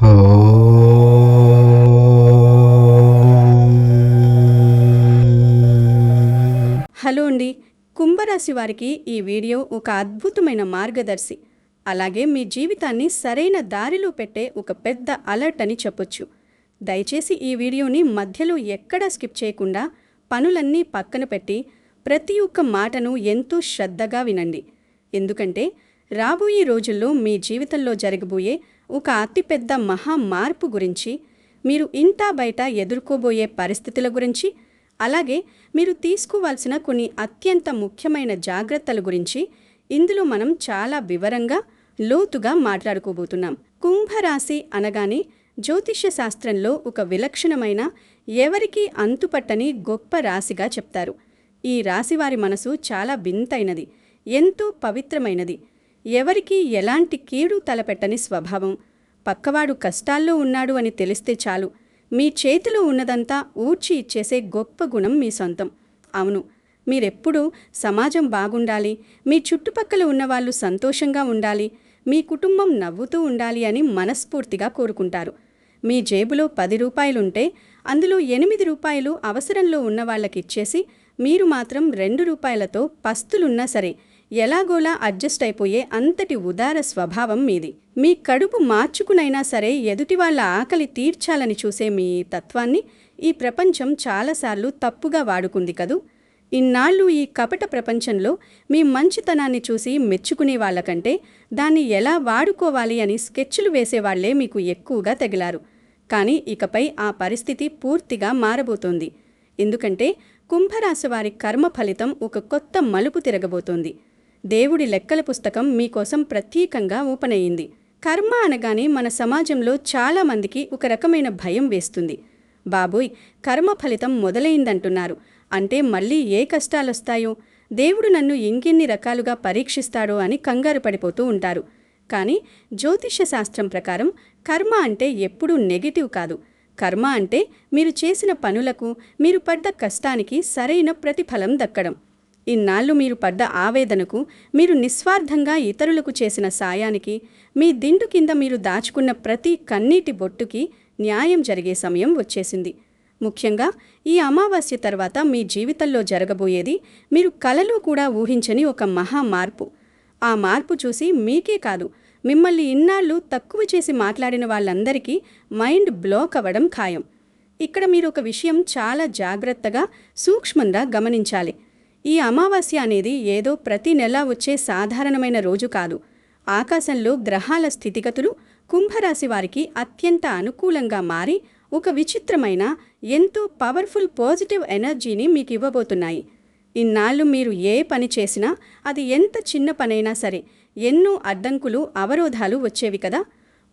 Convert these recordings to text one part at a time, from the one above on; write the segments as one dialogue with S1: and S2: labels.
S1: Hello అండి. కుంభరాశి వారికి ఈ వీడియో ఒక అద్భుతమైన మార్గదర్శి, అలాగే మీ జీవితాన్ని సరైన దారిలో పెట్టే ఒక పెద్ద అలర్ట్ అని చెప్పొచ్చు. దయచేసి ఈ వీడియోని మధ్యలో ఎక్కడా స్కిప్ చేయకుండా పనులన్నీ పక్కన పెట్టి ప్రతి ఒక్క మాటను ఎంతో శ్రద్ధగా వినండి. ఎందుకంటే రాబోయే రోజుల్లో మీ జీవితంలో జరగబోయే ఒక అతిపెద్ద మహా మార్పు గురించి, మీరు ఇంటా బయట ఎదుర్కోబోయే పరిస్థితుల గురించి, అలాగే మీరు తీసుకోవాల్సిన కొన్ని అత్యంత ముఖ్యమైన జాగ్రత్తల గురించి ఇందులో మనం చాలా వివరంగా లోతుగా మాట్లాడుకోబోతున్నాం. కుంభరాశి అనగానే జ్యోతిష్య శాస్త్రంలో ఒక విలక్షణమైన, ఎవరికీ అంతుపట్టని గొప్ప రాశిగా చెప్తారు. ఈ రాశివారి మనసు చాలా వింతైనది, ఎంతో పవిత్రమైనది. ఎవరికీ ఎలాంటి కీడు తలపెట్టని స్వభావం. పక్కవాడు కష్టాల్లో ఉన్నాడు అని తెలిస్తే చాలు, మీ చేతిలో ఉన్నదంతా ఊడ్చి ఇచ్చేసే గొప్ప గుణం మీ సొంతం. అవును, మీరెప్పుడూ సమాజం బాగుండాలి, మీ చుట్టుపక్కల ఉన్నవాళ్ళు సంతోషంగా ఉండాలి, మీ కుటుంబం నవ్వుతూ ఉండాలి అని మనస్ఫూర్తిగా కోరుకుంటారు. మీ జేబులో 10 రూపాయలుంటే అందులో 8 రూపాయలు అవసరంలో ఉన్నవాళ్ళకిచ్చేసి, మీరు మాత్రం 2 రూపాయలతో పస్తులున్నా సరే ఎలాగోలా అడ్జస్ట్ అయిపోయే అంతటి ఉదార స్వభావం మీది. మీ కడుపు మార్చుకునైనా సరే ఎదుటివాళ్ల ఆకలి తీర్చాలని చూసే మీ తత్వాన్ని ఈ ప్రపంచం చాలాసార్లు తప్పుగా వాడుకుంది కదూ. ఇన్నాళ్ళు ఈ కపట ప్రపంచంలో మీ మంచితనాన్ని చూసి మెచ్చుకునే వాళ్ళకంటే దాన్ని ఎలా వాడుకోవాలి అని స్కెచ్లు వేసేవాళ్లే మీకు ఎక్కువగా తగిలారు. కానీ ఇకపై ఆ పరిస్థితి పూర్తిగా మారబోతోంది. ఎందుకంటే కుంభరాశి వారి కర్మ ఫలితం ఒక కొత్త మలుపు తిరగబోతోంది. దేవుడి లెక్కల పుస్తకం మీకోసం ప్రత్యేకంగా ఓపెన్ అయ్యింది. కర్మ అనగానే మన సమాజంలో చాలామందికి ఒక రకమైన భయం వేస్తుంది. బాబోయ్, కర్మ ఫలితం మొదలైందంటున్నారు అంటే మళ్ళీ ఏ కష్టాలొస్తాయో, దేవుడు నన్ను ఇంకెన్ని రకాలుగా పరీక్షిస్తాడో అని కంగారు పడిపోతూ ఉంటారు. కానీ జ్యోతిష్య శాస్త్రం ప్రకారం కర్మ అంటే ఎప్పుడూ నెగటివ్ కాదు. కర్మ అంటే మీరు చేసిన పనులకు, మీరు పడ్డ కష్టానికి సరైన ప్రతిఫలం దక్కడం. ఇన్నాళ్ళు మీరు పడ్డ ఆవేదనకు, మీరు నిస్వార్థంగా ఇతరులకు చేసిన సాయానికి, మీ దిండు కింద మీరు దాచుకున్న ప్రతి కన్నీటి బొట్టుకి న్యాయం జరిగే సమయం వచ్చేసింది. ముఖ్యంగా ఈ అమావాస్య తర్వాత మీ జీవితంలో జరగబోయేది మీరు కలలో కూడా ఊహించని ఒక మహా మార్పు. ఆ మార్పు చూసి మీకే కాదు, మిమ్మల్ని ఇన్నాళ్ళు తక్కువ చేసి మాట్లాడిన వాళ్ళందరికీ మైండ్ బ్లాక్ అవ్వడం ఖాయం. ఇక్కడ మీరు ఒక విషయం చాలా జాగ్రత్తగా, సూక్ష్మంగా గమనించాలి. ఈ అమావాస్య అనేది ఏదో ప్రతి నెలా వచ్చే సాధారణమైన రోజు కాదు. ఆకాశంలో గ్రహాల స్థితిగతులు కుంభరాశి వారికి అత్యంత అనుకూలంగా మారి ఒక విచిత్రమైన, ఎంతో పవర్ఫుల్ పాజిటివ్ ఎనర్జీని మీకు ఇవ్వబోతున్నాయి. ఇన్నాళ్ళు మీరు ఏ పని చేసినా, అది ఎంత చిన్న పనైనా సరే ఎన్నో అడ్డంకులు, అవరోధాలు వచ్చేవి కదా.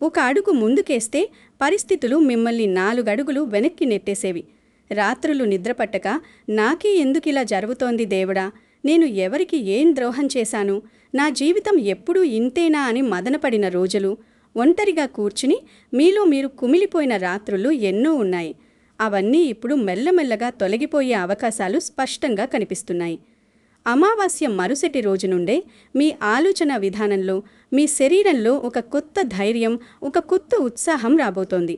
S1: ఒక అడుగు ముందుకేస్తే పరిస్థితులు మిమ్మల్ని 4 అడుగులు వెనక్కి నెట్టేసేవి. రాత్రులు నిద్రపట్టక, నాకే ఎందుకిలా జరుగుతోంది దేవుడా, నేను ఎవరికి ఏం ద్రోహం చేశాను, నా జీవితం ఎప్పుడూ ఇంతేనా అని మదనపడిన రోజులు, ఒంటరిగా కూర్చుని మీలో మీరు కుమిలిపోయిన రాత్రులు ఎన్నో ఉన్నాయి. అవన్నీ ఇప్పుడు మెల్లమెల్లగా తొలగిపోయే అవకాశాలు స్పష్టంగా కనిపిస్తున్నాయి. అమావాస్య మరుసటి రోజు నుండే మీ ఆలోచన విధానంలో, మీ శరీరంలో ఒక కొత్త ధైర్యం, ఒక కొత్త ఉత్సాహం రాబోతోంది.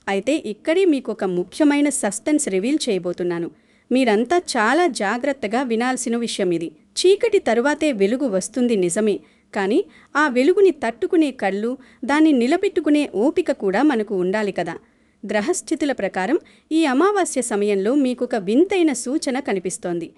S1: అయితే ఇక్కడే మీకు ఒక ముఖ్యమైన సస్పెన్స్ రివీల్ చేయబోతున్నాను. మీరంతా చాలా జాగ్రత్తగా వినాల్సిన విషయం ఇది. చీకటి తరువాతే వెలుగు వస్తుంది నిజమే, కానీ ఆ వెలుగుని తట్టుకునే కళ్ళు, దాన్ని నిలబెట్టుకునే ఓపిక కూడా మనకు ఉండాలి కదా. గ్రహస్థితుల ప్రకారం ఈ అమావాస్య సమయంలో మీకొక వింతైన సూచన కనిపిస్తోంది.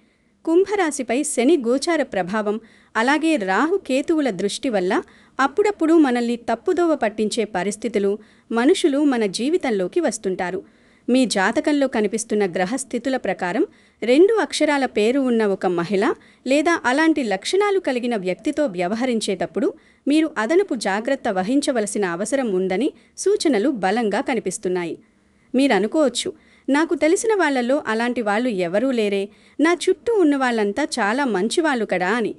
S1: కుంభరాశిపై శని గోచార ప్రభావం, అలాగే రాహు కేతువుల దృష్టి వల్ల అప్పుడప్పుడు మనల్ని తప్పుదోవ పట్టించే పరిస్థితులు, మనుషులు మన జీవితంలోకి వస్తుంటారు. మీ జాతకంలో కనిపిస్తున్న గ్రహస్థితుల ప్రకారం 2 అక్షరాల పేరు ఉన్న ఒక మహిళ లేదా అలాంటి లక్షణాలు కలిగిన వ్యక్తితో వ్యవహరించేటప్పుడు మీరు అదనపు జాగ్రత్త వహించవలసిన అవసరం ఉందని సూచనలు బలంగా కనిపిస్తున్నాయి. మీరనుకోవచ్చు, నాకు తెలిసిన వాళ్లలో అలాంటి వాళ్ళు ఎవరూ లేరే, నా చుట్టూ ఉన్న వాళ్ళంతా చాలా మంచివాళ్ళు కదా అని.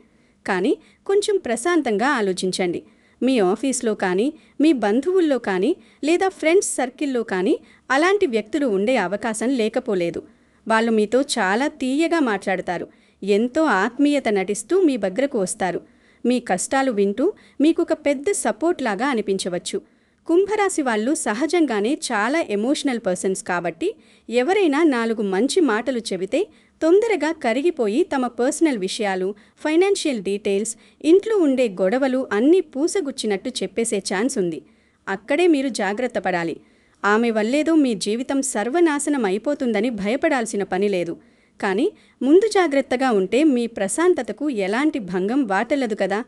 S1: కానీ కొంచెం ప్రశాంతంగా ఆలోచించండి. మీ ఆఫీస్లో కానీ, మీ బంధువుల్లో కానీ, లేదా ఫ్రెండ్స్ సర్కిల్లో కానీ అలాంటి వ్యక్తులు ఉండే అవకాశం లేకపోలేదు. వాళ్ళు మీతో చాలా తీయగా మాట్లాడతారు, ఎంతో ఆత్మీయత నటిస్తూ మీ దగ్గరకు వస్తారు. మీ కష్టాలు వింటూ మీకొక పెద్ద సపోర్ట్ లాగా అనిపించవచ్చు. కుంభరాశి వాళ్ళు సహజంగానే చాలా ఎమోషనల్ పర్సన్స్ కాబట్టి ఎవరైనా 4 మంచి మాటలు చెబితే తొందరగా కరిగిపోయి తమ పర్సనల్ విషయాలు, ఫైనాన్షియల్ డీటెయిల్స్, ఇంట్లో ఉండే గొడవలు అన్నీ పూసగుచ్చినట్టు చెప్పేసే ఛాన్స్ ఉంది. అక్కడే మీరు జాగ్రత్త పడాలి. ఆమె వల్లేదో మీ జీవితం సర్వనాశనం అయిపోతుందని భయపడాల్సిన పని లేదు. కానీ ముందు జాగ్రత్తగా ఉంటే మీ ప్రశాంతతకు ఎలాంటి భంగం వాటిల్లదు కదా.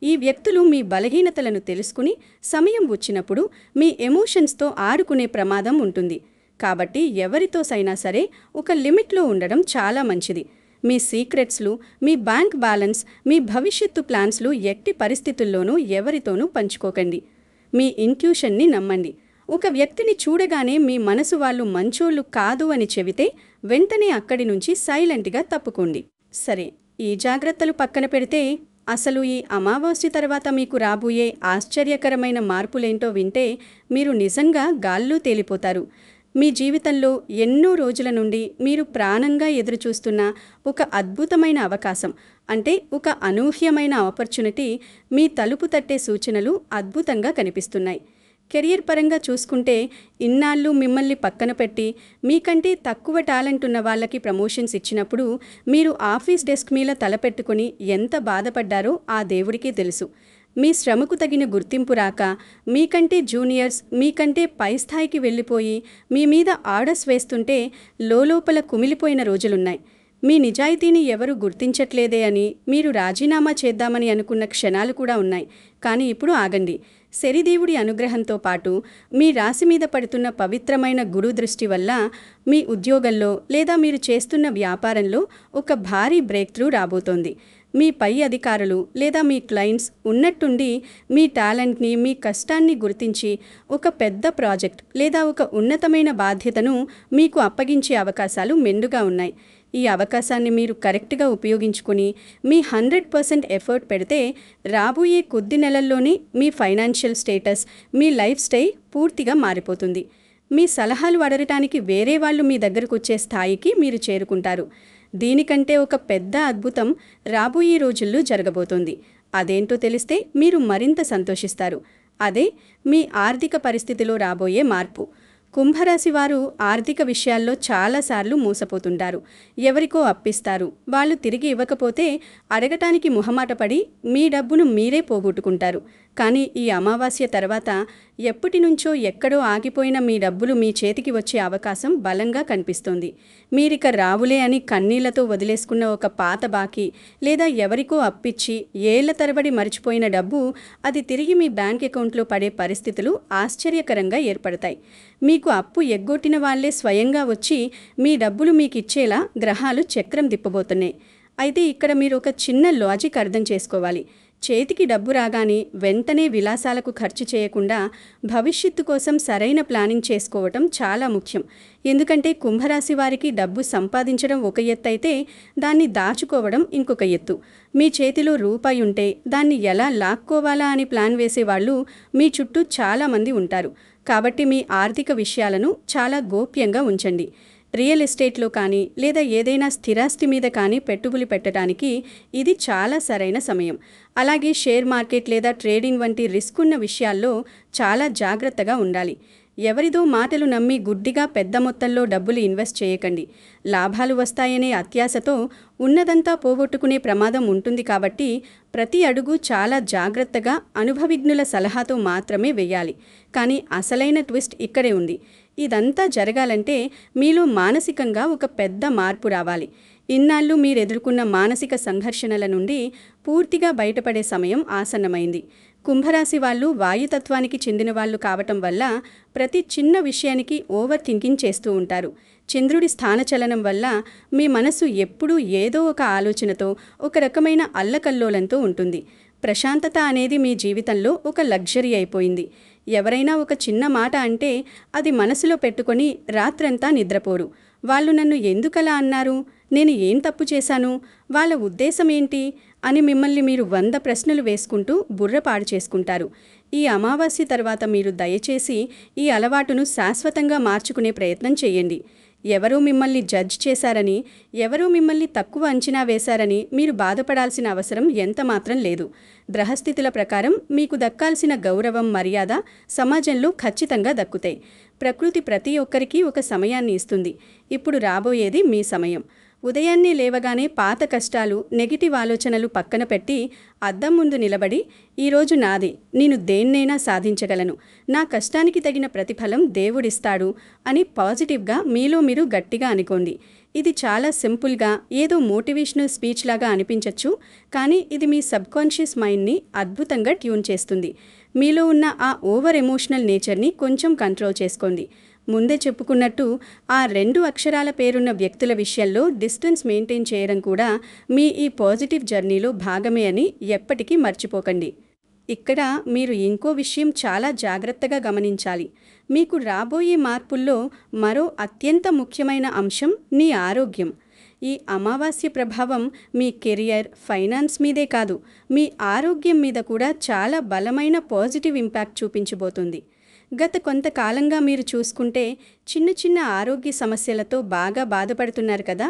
S1: ఈ వ్యక్తులు మీ బలహీనతలను తెలుసుకుని సమయం వచ్చినప్పుడు మీ ఎమోషన్స్తో ఆడుకునే ప్రమాదం ఉంటుంది. కాబట్టి ఎవరితోసైనా సరే ఒక లిమిట్లో ఉండడం చాలా మంచిది. మీ సీక్రెట్స్లు, మీ బ్యాంక్ బ్యాలెన్స్, మీ భవిష్యత్తు ప్లాన్స్లు ఎట్టి పరిస్థితుల్లోనూ ఎవరితోనూ పంచుకోకండి. మీ ఇంట్యూషన్ని నమ్మండి. ఒక వ్యక్తిని చూడగానే మీ మనసు వాళ్ళు మంచోళ్ళు కాదు అని చెబితే వెంటనే అక్కడి నుంచి సైలెంట్గా తప్పుకోండి. సరే, ఈ జాగ్రత్తలు పక్కన పెడితే అసలు ఈ అమావాస్య తర్వాత మీకు రాబోయే ఆశ్చర్యకరమైన మార్పులేంటో వింటే మీరు నిజంగా గాల్లో తేలిపోతారు. మీ జీవితంలో ఎన్నో రోజుల నుండి మీరు ప్రాణంగా ఎదురుచూస్తున్న ఒక అద్భుతమైన అవకాశం, అంటే ఒక అనూహ్యమైన ఆపర్చునిటీ మీ తలుపు తట్టే సూచనలు అద్భుతంగా కనిపిస్తున్నాయి. కెరియర్ పరంగా చూసుకుంటే ఇన్నాళ్ళు మిమ్మల్ని పక్కన పెట్టి మీకంటే తక్కువ టాలెంట్ ఉన్న వాళ్ళకి ప్రమోషన్స్ ఇచ్చినప్పుడు మీరు ఆఫీస్ డెస్క్ మీద తలపెట్టుకుని ఎంత బాధపడ్డారో ఆ దేవుడికే తెలుసు. మీ శ్రమకు తగిన గుర్తింపు రాక మీకంటే జూనియర్స్ మీకంటే పై స్థాయికి వెళ్ళిపోయి మీ మీద ఆర్డర్స్ వేస్తుంటే లోపల కుమిలిపోయిన రోజులున్నాయి. మీ నిజాయితీని ఎవరు గుర్తించట్లేదే అని మీరు రాజీనామా చేద్దామని అనుకున్న క్షణాలు కూడా ఉన్నాయి. కానీ ఇప్పుడు ఆగండి. శనిదేవుడి అనుగ్రహంతో పాటు మీ రాశి మీద పడుతున్న పవిత్రమైన గురు దృష్టి వల్ల మీ ఉద్యోగంలో లేదా మీరు చేస్తున్న వ్యాపారంలో ఒక భారీ బ్రేక్ త్రూ రాబోతోంది. మీ పై అధికారులు లేదా మీ క్లయింట్స్ ఉన్నట్టుండి మీ టాలెంట్ని, మీ కష్టాన్ని గుర్తించి ఒక పెద్ద ప్రాజెక్ట్ లేదా ఒక ఉన్నతమైన బాధ్యతను మీకు అప్పగించే అవకాశాలు మెండుగా ఉన్నాయి. ఈ అవకాశాన్ని మీరు కరెక్ట్గా ఉపయోగించుకుని మీ 100% ఎఫర్ట్ పెడితే రాబోయే కొద్ది నెలల్లోనే మీ ఫైనాన్షియల్ స్టేటస్, మీ లైఫ్ స్టైల్ పూర్తిగా మారిపోతుంది. మీ సలహాలు అడగటానికి వేరే వాళ్ళు మీ దగ్గరకు వచ్చే స్థాయికి మీరు చేరుకుంటారు. దీనికంటే ఒక పెద్ద అద్భుతం రాబోయే రోజుల్లో జరగబోతోంది. అదేంటో తెలిస్తే మీరు మరింత సంతోషిస్తారు. అదే మీ ఆర్థిక పరిస్థితిలో రాబోయే మార్పు. కుంభరాశి వారు ఆర్థిక విషయాల్లో చాలాసార్లు మోసపోతుంటారు. ఎవరికో అప్పిస్తారు, వాళ్ళు తిరిగి ఇవ్వకపోతే అడగటానికి మొహమాటపడి మీ డబ్బును మీరే పోగొట్టుకుంటారు. కానీ ఈ అమావాస్య తర్వాత ఎప్పటి నుంచో ఎక్కడో ఆగిపోయిన మీ డబ్బులు మీ చేతికి వచ్చే అవకాశం బలంగా కనిపిస్తోంది. మీరిక రావులే అని కన్నీళ్లతో వదిలేసుకున్న ఒక పాత బాకీ లేదా ఎవరికో అప్పిచ్చి ఏళ్ల తరబడి మరిచిపోయిన డబ్బు అది తిరిగి మీ బ్యాంక్ అకౌంట్లో పడే పరిస్థితులు ఆశ్చర్యకరంగా ఏర్పడతాయి. మీకు అప్పు ఎగ్గొట్టిన వాళ్లే స్వయంగా వచ్చి మీ డబ్బులు మీకు ఇచ్చేలా గ్రహాలు చక్రం తిప్పబోతున్నాయి. అయితే ఇక్కడ మీరు ఒక చిన్న లాజిక్ అర్థం చేసుకోవాలి. చేతికి డబ్బు రాగానే వెంటనే విలాసాలకు ఖర్చు చేయకుండా భవిష్యత్తు కోసం సరైన ప్లానింగ్ చేసుకోవటం చాలా ముఖ్యం. ఎందుకంటే కుంభరాశి వారికి డబ్బు సంపాదించడం ఒక ఎత్తు అయితే దాన్ని దాచుకోవడం ఇంకొక ఎత్తు. మీ చేతిలో రూపాయి ఉంటే దాన్ని ఎలా లాక్కోవాలా అని ప్లాన్ వేసేవాళ్ళు మీ చుట్టూ చాలామంది ఉంటారు. కాబట్టి మీ ఆర్థిక విషయాలను చాలా గోప్యంగా ఉంచండి. రియల్ ఎస్టేట్లో కానీ లేదా ఏదైనా స్థిరాస్తి మీద కానీ పెట్టుబడి పెట్టడానికి ఇది చాలా సరైన సమయం. అలాగే షేర్ మార్కెట్ లేదా ట్రేడింగ్ వంటి రిస్క్ ఉన్న విషయాల్లో చాలా జాగ్రత్తగా ఉండాలి. ఎవరిదో మాటలు నమ్మి గుడ్డిగా పెద్ద మొత్తంలో డబ్బులు ఇన్వెస్ట్ చేయకండి. లాభాలు వస్తాయనే అత్యాశతో ఉన్నదంతా పోగొట్టుకునే ప్రమాదం ఉంటుంది. కాబట్టి ప్రతి అడుగు చాలా జాగ్రత్తగా అనుభవజ్ఞుల సలహాతో మాత్రమే వేయాలి. కానీ అసలైన ట్విస్ట్ ఇక్కడే ఉంది. ఇదంతా జరగాలంటే మీలో మానసికంగా ఒక పెద్ద మార్పు రావాలి. ఇన్నాళ్ళు మీరెదుర్కొన్న మానసిక సంఘర్షణల నుండి పూర్తిగా బయటపడే సమయం ఆసన్నమైంది. కుంభరాశి వాళ్ళు వాయుతత్వానికి చెందిన వాళ్ళు కావటం వల్ల ప్రతి చిన్న విషయానికి ఓవర్ థింకింగ్ చేస్తూ ఉంటారు. చంద్రుడి స్థానచలనం వల్ల మీ మనసు ఎప్పుడూ ఏదో ఒక ఆలోచనతో, ఒక రకమైన అల్లకల్లోలంతో ఉంటుంది. ప్రశాంతత అనేది మీ జీవితంలో ఒక లగ్జరీ అయిపోయింది. ఎవరైనా ఒక చిన్న మాట అంటే అది మనసులో పెట్టుకొని రాత్రంతా నిద్రపోరు. వాళ్ళు నన్ను ఎందుకలా అన్నారు, నేను ఏం తప్పు చేశాను, వాళ్ళ ఉద్దేశం ఏంటి అని మిమ్మల్ని మీరు 100 ప్రశ్నలు వేసుకుంటూ బుర్రపాడు చేసుకుంటారు. ఈ అమావాస్య తర్వాత మీరు దయచేసి ఈ అలవాటును శాశ్వతంగా మార్చుకునే ప్రయత్నం చేయండి. ఎవరో మిమ్మల్ని జడ్జ్ చేశారని, ఎవరో మిమ్మల్ని తక్కువ అంచనా వేశారని మీరు బాధపడాల్సిన అవసరం ఎంతమాత్రం లేదు. గ్రహస్థితుల ప్రకారం మీకు దక్కాల్సిన గౌరవం, మర్యాద సమాజంలో ఖచ్చితంగా దక్కుతాయి. ప్రకృతి ప్రతి ఒక్కరికి ఒక సమయాన్ని ఇస్తుంది. ఇప్పుడు రాబోయేది మీ సమయం. ఉదయాన్నే లేవగానే పాత కష్టాలు, నెగిటివ్ ఆలోచనలు పక్కన పెట్టి అద్దం ముందు నిలబడి, ఈరోజు నాది, నేను దేన్నైనా సాధించగలను, నా కష్టానికి తగిన ప్రతిఫలం దేవుడిస్తాడు అని పాజిటివ్గా మీలో మీరు గట్టిగా అనుకోండి. ఇది చాలా సింపుల్గా, ఏదో మోటివేషనల్ స్పీచ్ లాగా అనిపించవచ్చు, కానీ ఇది మీ సబ్కాన్షియస్ మైండ్ని అద్భుతంగా ట్యూన్ చేస్తుంది. మీలో ఉన్న ఆ ఓవర్ ఎమోషనల్ నేచర్ని కొంచెం కంట్రోల్ చేసుకోండి. ముందే చెప్పుకున్నట్టు ఆ 2 అక్షరాల పేరున్న వ్యక్తుల విషయంలో డిస్టెన్స్ మెయింటైన్ చేయడం కూడా మీ ఈ పాజిటివ్ జర్నీలో భాగమే అని ఎప్పటికీ మర్చిపోకండి. ఇక్కడ మీరు ఇంకో విషయం చాలా జాగ్రత్తగా గమనించాలి. మీకు రాబోయే మార్పుల్లో మరో అత్యంత ముఖ్యమైన అంశం మీ ఆరోగ్యం. ఈ అమావాస్య ప్రభావం మీ కెరియర్, ఫైనాన్స్ మీదే కాదు, మీ ఆరోగ్యం మీద కూడా చాలా బలమైన పాజిటివ్ ఇంపాక్ట్ చూపించబోతుంది. గత కొంతకాలంగా మీరు చూసుకుంటే చిన్న చిన్న ఆరోగ్య సమస్యలతో బాగా బాధపడుతున్నారు కదా.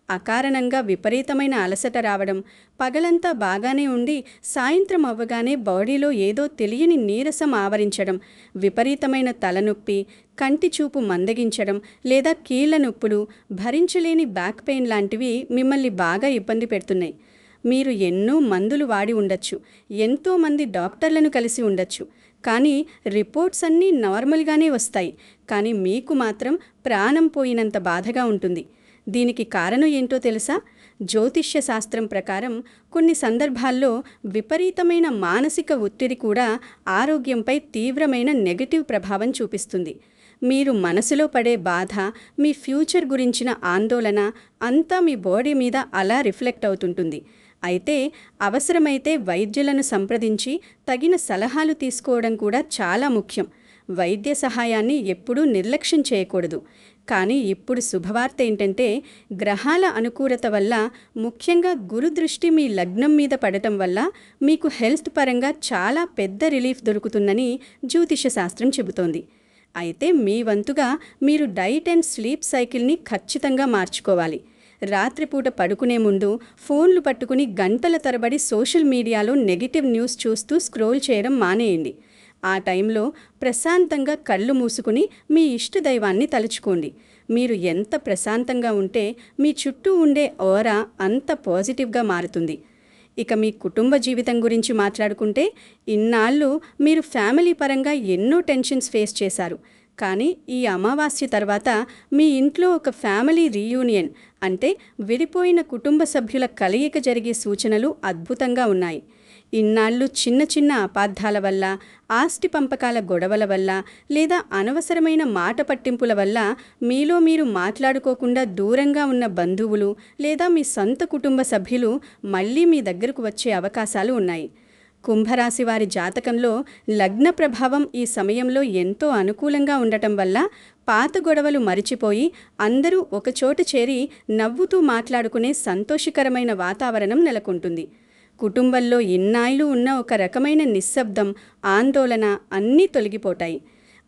S1: అకారణంగా విపరీతమైన అలసట రావడం, పగలంతా బాగానే ఉండి సాయంత్రం అవ్వగానే బాడీలో ఏదో తెలియని నీరసం ఆవరించడం, విపరీతమైన తలనొప్పి, కంటి చూపు మందగించడం లేదా కీళ్ల నొప్పులు, భరించలేని బ్యాక్ పెయిన్ లాంటివి మిమ్మల్ని బాగా ఇబ్బంది పెడుతున్నాయి. మీరు ఎన్నో మందులు వాడి ఉండొచ్చు, ఎంతోమంది డాక్టర్లను కలిసి ఉండొచ్చు, కానీ రిపోర్ట్స్ అన్నీ నార్మల్గానే వస్తాయి. కానీ మీకు మాత్రం ప్రాణం పోయినంత బాధగా ఉంటుంది. దీనికి కారణం ఏంటో తెలుసా? జ్యోతిష్య శాస్త్రం ప్రకారం కొన్ని సందర్భాల్లో విపరీతమైన మానసిక ఒత్తిడి కూడా ఆరోగ్యంపై తీవ్రమైన నెగటివ్ ప్రభావం చూపిస్తుంది. మీరు మనసులో పడే బాధ, మీ ఫ్యూచర్ గురించిన ఆందోళన అంతా మీ బాడీ మీద అలా రిఫ్లెక్ట్ అవుతుంటుంది. అయితే అవసరమైతే వైద్యులను సంప్రదించి తగిన సలహాలు తీసుకోవడం కూడా చాలా ముఖ్యం. వైద్య సహాయాన్ని ఎప్పుడూ నిర్లక్ష్యం చేయకూడదు. కానీ ఇప్పుడు శుభవార్త ఏంటంటే, గ్రహాల అనుకూలత వల్ల, ముఖ్యంగా గురు దృష్టి మీ లగ్నం మీద పడటం వల్ల మీకు హెల్త్ పరంగా చాలా పెద్ద రిలీఫ్ దొరుకుతుందని జ్యోతిష శాస్త్రం చెబుతోంది. అయితే మీ వంతుగా మీరు డైట్ అండ్ స్లీప్ సైకిల్ని ఖచ్చితంగా మార్చుకోవాలి. రాత్రిపూట పడుకునే ముందు ఫోన్లు పట్టుకుని గంటల తరబడి సోషల్ మీడియాలో నెగిటివ్ న్యూస్ చూస్తూ స్క్రోల్ చేయడం మానేయండి. ఆ టైంలో ప్రశాంతంగా కళ్ళు మూసుకుని మీ ఇష్టదైవాన్ని తలుచుకోండి. మీరు ఎంత ప్రశాంతంగా ఉంటే మీ చుట్టూ ఉండే ఆరా అంత పాజిటివ్గా మారుతుంది. ఇక మీ కుటుంబ జీవితం గురించి మాట్లాడుకుంటే, ఇన్నాళ్ళు మీరు ఫ్యామిలీ పరంగా ఎన్నో టెన్షన్స్ ఫేస్ చేశారు. కానీ ఈ అమావాస్య తర్వాత మీ ఇంట్లో ఒక ఫ్యామిలీ రీయూనియన్, అంటే విడిపోయిన కుటుంబ సభ్యుల కలయిక జరిగే సూచనలు అద్భుతంగా ఉన్నాయి. ఇన్నాళ్ళు చిన్న చిన్న అపార్థాల వల్ల, ఆస్తి పంపకాల గొడవల వల్ల లేదా అనవసరమైన మాట పట్టింపుల వల్ల మీలో మీరు మాట్లాడుకోకుండా దూరంగా ఉన్న బంధువులు లేదా మీ సొంత కుటుంబ సభ్యులు మళ్ళీ మీ దగ్గరకు వచ్చే అవకాశాలు ఉన్నాయి. కుంభరాశి వారి జాతకంలో లగ్న ప్రభావం ఈ సమయంలో ఎంతో అనుకూలంగా ఉండటం వల్ల పాత గొడవలు మరిచిపోయి అందరూ ఒకచోట చేరి నవ్వుతూ మాట్లాడుకునే సంతోషకరమైన వాతావరణం నెలకొంటుంది. కుటుంబంలో ఇన్నాళ్ళు ఉన్న ఒక రకమైన నిశ్శబ్దం, ఆందోళన అన్నీ తొలగిపోతాయి.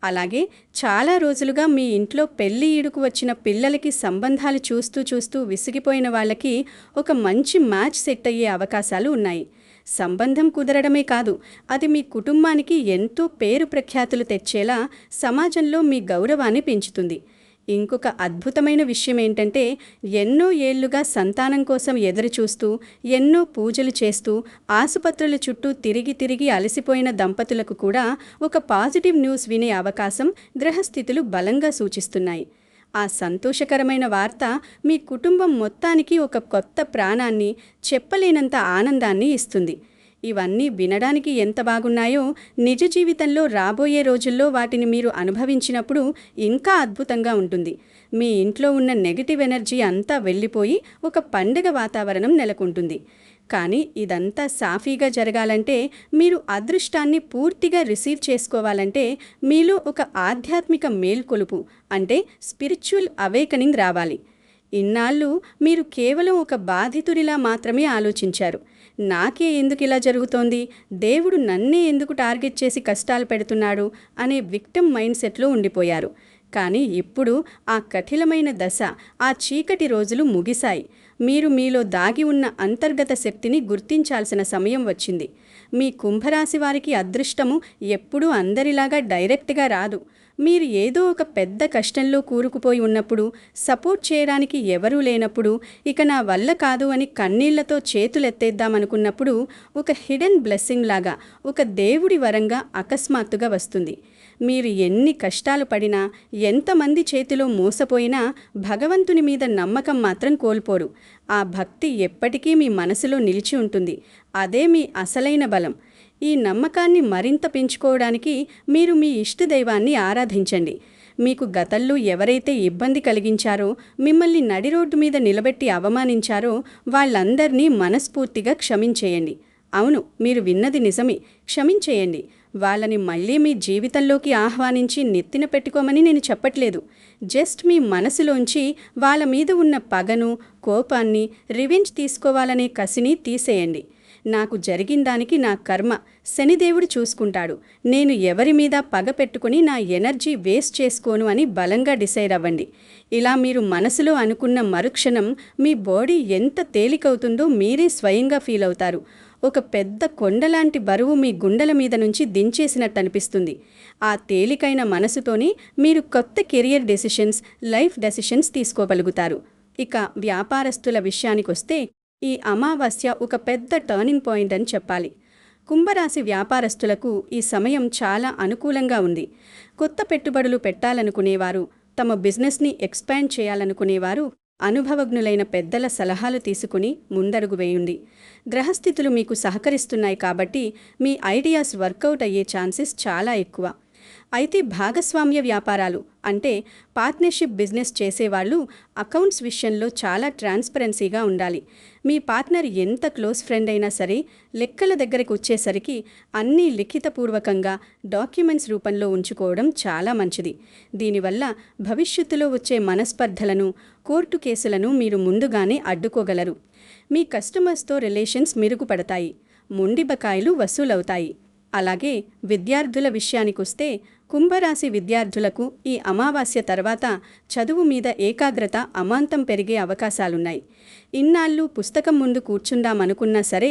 S1: అలాగే చాలా రోజులుగా మీ ఇంట్లో పెళ్లి ఈడుకు వచ్చిన పిల్లలకి సంబంధాలు చూస్తూ చూస్తూ విసిగిపోయిన వాళ్ళకి ఒక మంచి మ్యాచ్ సెట్ అయ్యే అవకాశాలు ఉన్నాయి. సంబంధం కుదరడమే కాదు, అది మీ కుటుంబానికి ఎంతో పేరు ప్రఖ్యాతులు తెచ్చేలా సమాజంలో మీ గౌరవాన్ని పెంచుతుంది. ఇంకొక అద్భుతమైన విషయం ఏంటంటే, ఎన్నో ఏళ్లుగా సంతానం కోసం ఎదురుచూస్తూ, ఎన్నో పూజలు చేస్తూ, ఆసుపత్రుల చుట్టూ తిరిగి తిరిగి అలసిపోయిన దంపతులకు కూడా ఒక పాజిటివ్ న్యూస్ వినే అవకాశం గ్రహస్థితులు బలంగా సూచిస్తున్నాయి. ఆ సంతోషకరమైన వార్త మీ కుటుంబం మొత్తానికి ఒక కొత్త ప్రాణాన్ని, చెప్పలేనంత ఆనందాన్ని ఇస్తుంది. ఇవన్నీ వినడానికి ఎంత బాగున్నాయో, నిజ జీవితంలో రాబోయే రోజుల్లో వాటిని మీరు అనుభవించినప్పుడు ఇంకా అద్భుతంగా ఉంటుంది. మీ ఇంట్లో ఉన్న నెగటివ్ ఎనర్జీ అంతా వెళ్ళిపోయి ఒక పండుగ వాతావరణం నెలకొంటుంది. కానీ ఇదంతా సాఫీగా జరగాలంటే, మీరు అదృష్టాన్ని పూర్తిగా రిసీవ్ చేసుకోవాలంటే మీలో ఒక ఆధ్యాత్మిక మేల్కొలుపు, అంటే స్పిరిచువల్ అవేకనింగ్ రావాలి. ఇన్నాళ్ళు మీరు కేవలం ఒక బాధితుడిలా మాత్రమే ఆలోచించారు. నాకే ఎందుకు ఇలా జరుగుతోంది, దేవుడు నన్నే ఎందుకు టార్గెట్ చేసి కష్టాలు పెడుతున్నాడు అనే విక్టిమ్ మైండ్ సెట్లో ఉండిపోయారు. కానీ ఇప్పుడు ఆ కఠినమైన దశ, ఆ చీకటి రోజులు ముగిశాయి. మీరు మీలో దాగి ఉన్న అంతర్గత శక్తిని గుర్తించాల్సిన సమయం వచ్చింది. మీ కుంభరాశి వారికి అదృష్టము ఎప్పుడూ అందరిలాగా డైరెక్ట్గా రాదు. మీరు ఏదో ఒక పెద్ద కష్టంలో కూరుకుపోయి ఉన్నప్పుడు, సపోర్ట్ చేయడానికి ఎవరూ లేనప్పుడు, ఇక నా వల్ల కాదు అని కన్నీళ్లతో చేతులెత్తేద్దామనుకున్నప్పుడు ఒక హిడెన్ బ్లెస్సింగ్ లాగా, ఒక దేవుడి వరంగా అకస్మాత్తుగా వస్తుంది. మీరు ఎన్ని కష్టాలు పడినా, ఎంతమంది చేతిలో మోసపోయినా భగవంతుని మీద నమ్మకం మాత్రం కోల్పోరు. ఆ భక్తి ఎప్పటికీ మీ మనసులో నిలిచి ఉంటుంది. అదే మీ అసలైన బలం. ఈ నమ్మకాన్ని మరింత పెంచుకోవడానికి మీరు మీ ఇష్టదైవాన్ని ఆరాధించండి. మీకు గతంలో ఎవరైతే ఇబ్బంది కలిగించారో, మిమ్మల్ని నడి రోడ్డు మీద నిలబెట్టి అవమానించారో వాళ్ళందర్నీ మనస్ఫూర్తిగా క్షమించేయండి. అవును, మీరు విన్నది నిజమే, క్షమించేయండి. వాళ్ళని మళ్ళీ మీ జీవితంలోకి ఆహ్వానించి నెత్తిన పెట్టుకోమని నేను చెప్పట్లేదు. జస్ట్ మీ మనసులోంచి వాళ్ళ మీద ఉన్న పగను, కోపాన్ని, రివెంజ్ తీసుకోవాలనే కసిని తీసేయండి. నాకు జరిగిన దానికి నా కర్మ, శనిదేవుడు చూసుకుంటాడు. నేను ఎవరి మీద పగ పెట్టుకుని నా ఎనర్జీ వేస్ట్ చేసుకోను అని బలంగా డిసైడ్ అవ్వండి. ఇలా మీరు మనసులో అనుకున్న మరుక్షణం మీ బాడీ ఎంత తేలికవుతుందో మీరే స్వయంగా ఫీల్ అవుతారు. ఒక పెద్ద కొండలాంటి బరువు మీ గుండెల మీద నుంచి దించేసినట్టు అనిపిస్తుంది. ఆ తేలికైన మనసుతోనే మీరు కొత్త కెరియర్ డెసిషన్స్, లైఫ్ డెసిషన్స్ తీసుకోగలుగుతారు. ఇక వ్యాపారస్తుల విషయానికొస్తే ఈ అమావాస్య ఒక పెద్ద టర్నింగ్ పాయింట్ అని చెప్పాలి. కుంభరాశి వ్యాపారస్తులకు ఈ సమయం చాలా అనుకూలంగా ఉంది. కొత్త పెట్టుబడులు పెట్టాలనుకునేవారు, తమ బిజినెస్ని ఎక్స్పాండ్ చేయాలనుకునేవారు అనుభవజ్ఞులైన పెద్దల సలహాలు తీసుకుని ముందడుగు వేయండి. గ్రహస్థితులు మీకు సహకరిస్తున్నాయి కాబట్టి మీ ఐడియాస్ వర్కౌట్ అయ్యే ఛాన్సెస్ చాలా ఎక్కువ. అయితే భాగస్వామ్య వ్యాపారాలు అంటే పార్ట్నర్షిప్ బిజినెస్ చేసేవాళ్ళు అకౌంట్స్ విషయంలో చాలా ట్రాన్స్పరెన్సీగా ఉండాలి. మీ పార్ట్నర్ ఎంత క్లోజ్ ఫ్రెండ్ అయినా సరే లెక్కల దగ్గరకు వచ్చేసరికి అన్నీ లిఖితపూర్వకంగా డాక్యుమెంట్స్ రూపంలో ఉంచుకోవడం చాలా మంచిది. దీనివల్ల భవిష్యత్తులో వచ్చే మనస్పర్ధలను, కోర్టు కేసులను మీరు ముందుగానే అడ్డుకోగలరు. మీ కస్టమర్స్తో రిలేషన్స్ మెరుగుపడతాయి, మొండి బకాయిలు వసూలవుతాయి. అలాగే విద్యార్థుల విషయానికొస్తే కుంభరాశి విద్యార్థులకు ఈ అమావాస్య తర్వాత చదువు మీద ఏకాగ్రత అమాంతం పెరిగే అవకాశాలున్నాయి. ఇన్నాళ్ళు పుస్తకం ముందు కూర్చుందామనుకున్నా సరే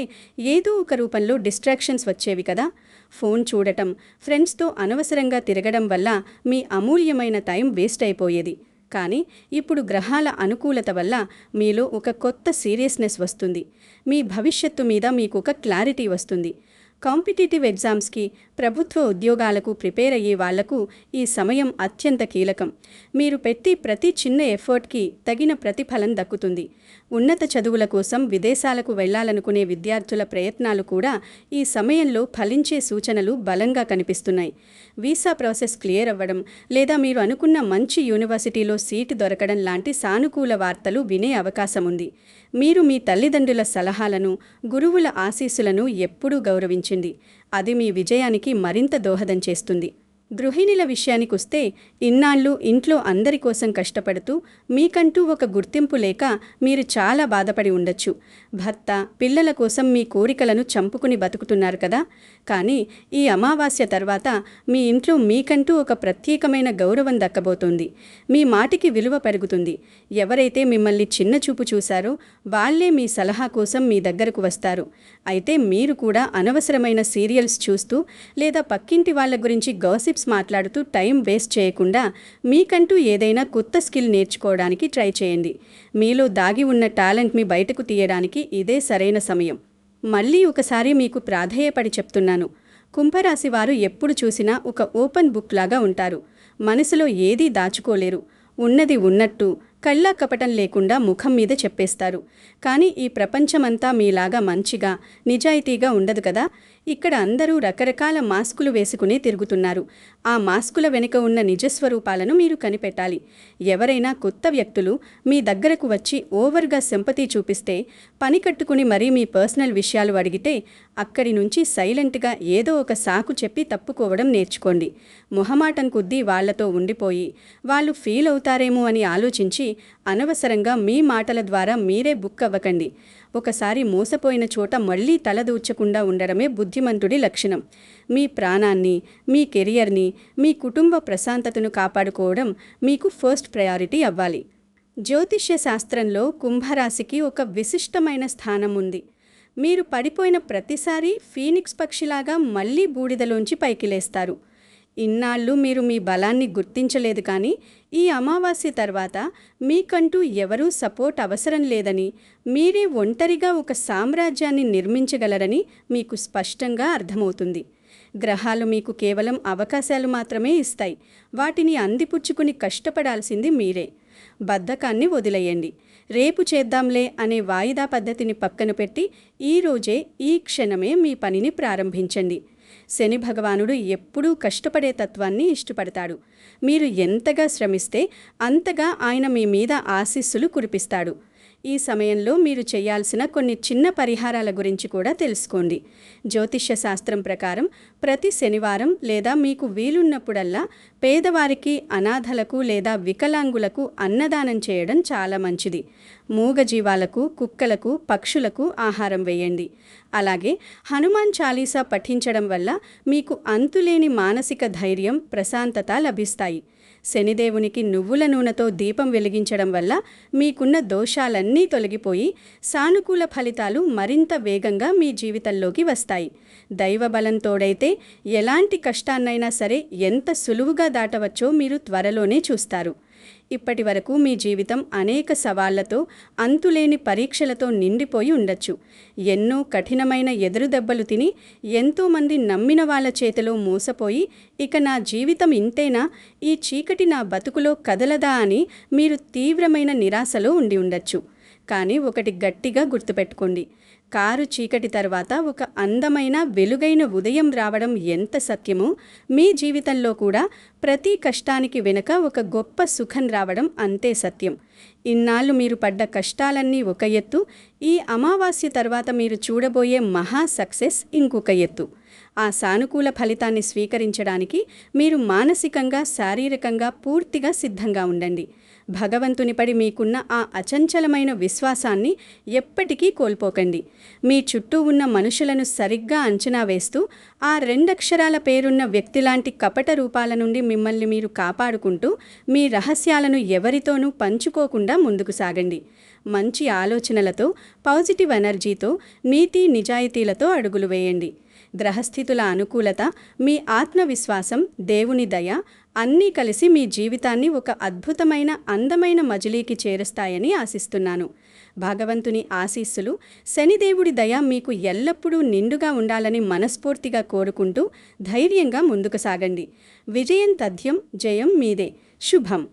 S1: ఏదో ఒక రూపంలో డిస్ట్రాక్షన్స్ వచ్చేవి కదా. ఫోన్ చూడటం, ఫ్రెండ్స్తో అనవసరంగా తిరగడం వల్ల మీ అమూల్యమైన టైం వేస్ట్ అయిపోయేది. కానీ ఇప్పుడు గ్రహాల అనుకూలత వల్ల మీలో ఒక కొత్త సీరియస్నెస్ వస్తుంది. మీ భవిష్యత్తు మీద మీకు ఒక క్లారిటీ వస్తుంది. కాంపిటేటివ్ ఎగ్జామ్స్కి, ప్రభుత్వ ఉద్యోగాలకు ప్రిపేర్ అయ్యే వాళ్లకు ఈ సమయం అత్యంత కీలకం. మీరు పెట్టి ప్రతి చిన్న ఎఫర్ట్కి తగిన ప్రతిఫలం దక్కుతుంది. ఉన్నత చదువుల కోసం విదేశాలకు వెళ్లాలనుకునే విద్యార్థుల ప్రయత్నాలు కూడా ఈ సమయంలో ఫలించే సూచనలు బలంగా కనిపిస్తున్నాయి. వీసా ప్రాసెస్ క్లియర్ అవ్వడం లేదా మీరు అనుకున్న మంచి యూనివర్సిటీలో సీటు దొరకడం లాంటి సానుకూల వార్తలు వినే అవకాశం ఉంది. మీరు మీ తల్లిదండ్రుల సలహాలను, గురువుల ఆశీస్సులను ఎప్పుడూ గౌరవించండి. అది మీ విజయానికి మరింత దోహదం చేస్తుంది. గృహిణుల విషయానికొస్తే ఇన్నాళ్ళు ఇంట్లో అందరి కోసం కష్టపడుతూ మీకంటూ ఒక గుర్తింపు లేక మీరు చాలా బాధపడి ఉండొచ్చు. భర్త, పిల్లల కోసం మీ కోరికలను చంపుకుని బతుకుతున్నారు కదా. కానీ ఈ అమావాస్య తర్వాత మీ ఇంట్లో మీకంటూ ఒక ప్రత్యేకమైన గౌరవం దక్కబోతోంది. మీ మాటికి విలువ పెరుగుతుంది. ఎవరైతే మిమ్మల్ని చిన్నచూపు చూశారో వాళ్లే మీ సలహా కోసం మీ దగ్గరకు వస్తారు. అయితే మీరు కూడా అనవసరమైన సీరియల్స్ చూస్తూ లేదా పక్కింటి వాళ్ళ గురించి గాసిప్స్ మాట్లాడుతూ టైం వేస్ట్ చేయకుండా మీకంటూ ఏదైనా కొత్త స్కిల్ నేర్చుకోవడానికి ట్రై చేయండి. మీలో దాగి ఉన్న టాలెంట్ని బయటకు తీయడానికి ఇదే సరైన సమయం. మళ్ళీ ఒకసారి మీకు ప్రాధేయపడి చెప్తున్నాను, కుంభరాశి వారు ఎప్పుడు చూసినా ఒక ఓపెన్ బుక్ లాగా ఉంటారు. మనసులో ఏదీ దాచుకోలేరు. ఉన్నది ఉన్నట్టు కళ్ళా కపటం లేకుండా ముఖం మీద చెప్పేస్తారు. కానీ ఈ ప్రపంచమంతా మీలాగా మంచిగా, నిజాయితీగా ఉండదు కదా. ఇక్కడ అందరూ రకరకాల మాస్కులు వేసుకునే తిరుగుతున్నారు. ఆ మాస్కుల వెనుక ఉన్న నిజస్వరూపాలను మీరు కనిపెట్టాలి. ఎవరైనా కొత్త వ్యక్తులు మీ దగ్గరకు వచ్చి ఓవర్గా సింపతి చూపిస్తే, పని కట్టుకుని మరీ మీ పర్సనల్ విషయాలు అడిగితే అక్కడి నుంచి సైలెంట్గా ఏదో ఒక సాకు చెప్పి తప్పుకోవడం నేర్చుకోండి. మొహమాటం కొద్దీ వాళ్లతో ఉండిపోయి వాళ్ళు ఫీల్ అవుతారేమో అని ఆలోచించి అనవసరంగా మీ మాటల ద్వారా మీరే బుక్ అవ్వకండి. ఒకసారి మోసపోయిన చోట మళ్లీ తలదూర్చకుండా ఉండడమే బుద్ధిమంతుడి లక్షణం. మీ ప్రాణాన్ని, మీ కెరియర్ని, మీ కుటుంబ ప్రశాంతతను కాపాడుకోవడం మీకు ఫస్ట్ ప్రయారిటీ అవ్వాలి. జ్యోతిష్య శాస్త్రంలో కుంభరాశికి ఒక విశిష్టమైన స్థానం ఉంది. మీరు పడిపోయిన ప్రతిసారి ఫీనిక్స్ పక్షిలాగా మళ్ళీ బూడిదలోంచి పైకి లేస్తారు. ఇన్నాళ్ళు మీరు మీ బలాన్ని గుర్తించలేదు, కానీ ఈ అమావాస్య తర్వాత మీకంటూ ఎవరూ సపోర్ట్ అవసరం లేదని, మీరే ఒంటరిగా ఒక సామ్రాజ్యాన్ని నిర్మించగలరని మీకు స్పష్టంగా అర్థమవుతుంది. గ్రహాలు మీకు కేవలం అవకాశాలు మాత్రమే ఇస్తాయి. వాటిని అందిపుచ్చుకుని కష్టపడాల్సింది మీరే. బద్ధకాన్ని వదిలేయండి. రేపు చేద్దాంలే అనే వాయిదా పద్ధతిని పక్కన పెట్టి ఈరోజే, ఈ క్షణమే మీ పనిని ప్రారంభించండి. శని భగవానుడు ఎప్పుడూ కష్టపడే తత్వాన్ని ఇష్టపడతాడు. మీరు ఎంతగా శ్రమిస్తే అంతగా ఆయన మీ మీద ఆశీస్సులు కురిపిస్తాడు. ఈ సమయంలో మీరు చేయాల్సిన కొన్ని చిన్న పరిహారాల గురించి కూడా తెలుసుకోండి. జ్యోతిష్య శాస్త్రం ప్రకారం ప్రతి శనివారం లేదా మీకు వీలున్నప్పుడల్లా పేదవారికి, అనాథలకు లేదా వికలాంగులకు అన్నదానం చేయడం చాలా మంచిది. మూగజీవాలకు, కుక్కలకు, పక్షులకు ఆహారం వేయండి. అలాగే హనుమాన్ చాలీసా పఠించడం వల్ల మీకు అంతులేని మానసిక ధైర్యం, ప్రశాంతత లభిస్తాయి. శనిదేవునికి నువ్వుల నూనెతో దీపం వెలిగించడం వల్ల మీకున్న దోషాలన్నీ తొలగిపోయి సానుకూల ఫలితాలు మరింత వేగంగా మీ జీవితంలోకి వస్తాయి. దైవబలం తోడైతే ఎలాంటి కష్టాన్నైనా సరే ఎంత సులువుగా దాటవచ్చో మీరు త్వరలోనే చూస్తారు. ఇప్పటి వరకు మీ జీవితం అనేక సవాళ్లతో, అంతులేని పరీక్షలతో నిండిపోయి ఉండొచ్చు. ఎన్నో కఠినమైన ఎదురుదెబ్బలు తిని, ఎంతోమంది నమ్మిన వాళ్ళ చేతిలో మోసపోయి, ఇక నా జీవితం ఇంతేనా, ఈ చీకటి నా బతుకులో కదలదా అని మీరు తీవ్రమైన నిరాశలో ఉండి ఉండొచ్చు. కానీ ఒకటి గట్టిగా గుర్తుపెట్టుకోండి, కారు చీకటి తర్వాత ఒక అందమైన, వెలుగైన ఉదయం రావడం ఎంత సత్యమో, మీ జీవితంలో కూడా ప్రతి కష్టానికి వెనుక ఒక గొప్ప సుఖం రావడం అంతే సత్యం. ఇన్నాళ్ళు మీరు పడ్డ కష్టాలన్నీ ఒక ఎత్తు, ఈ అమావాస్య తర్వాత మీరు చూడబోయే మహా సక్సెస్ ఇంకొక ఎత్తు. ఆ సానుకూల ఫలితాన్ని స్వీకరించడానికి మీరు మానసికంగా, శారీరకంగా పూర్తిగా సిద్ధంగా ఉండండి. భగవంతునిపడి మీకున్న ఆ అచంచలమైన విశ్వాసాన్ని ఎప్పటికీ కోల్పోకండి. మీ చుట్టూ ఉన్న మనుషులను సరిగ్గా అంచనా వేస్తూ, ఆ 2 అక్షరాల పేరున్న వ్యక్తిలాంటి కపట రూపాల నుండి మిమ్మల్ని మీరు కాపాడుకుంటూ, మీ రహస్యాలను ఎవరితోనూ పంచుకోకుండా ముందుకు సాగండి. మంచి ఆలోచనలతో, పాజిటివ్ ఎనర్జీతో, నీతి నిజాయితీలతో అడుగులు వేయండి. గ్రహస్థితుల అనుకూలత, మీ ఆత్మవిశ్వాసం, దేవుని దయ అన్నీ కలిసి మీ జీవితాన్ని ఒక అద్భుతమైన, అందమైన మజిలీకి చేరుస్తాయని ఆశిస్తున్నాను. భగవంతుని ఆశీస్సులు, శనిదేవుడి దయ మీకు ఎల్లప్పుడూ నిండుగా ఉండాలని మనస్ఫూర్తిగా కోరుకుంటూ ధైర్యంగా ముందుకు సాగండి. విజయం తథ్యం, జయం మీదే. శుభం.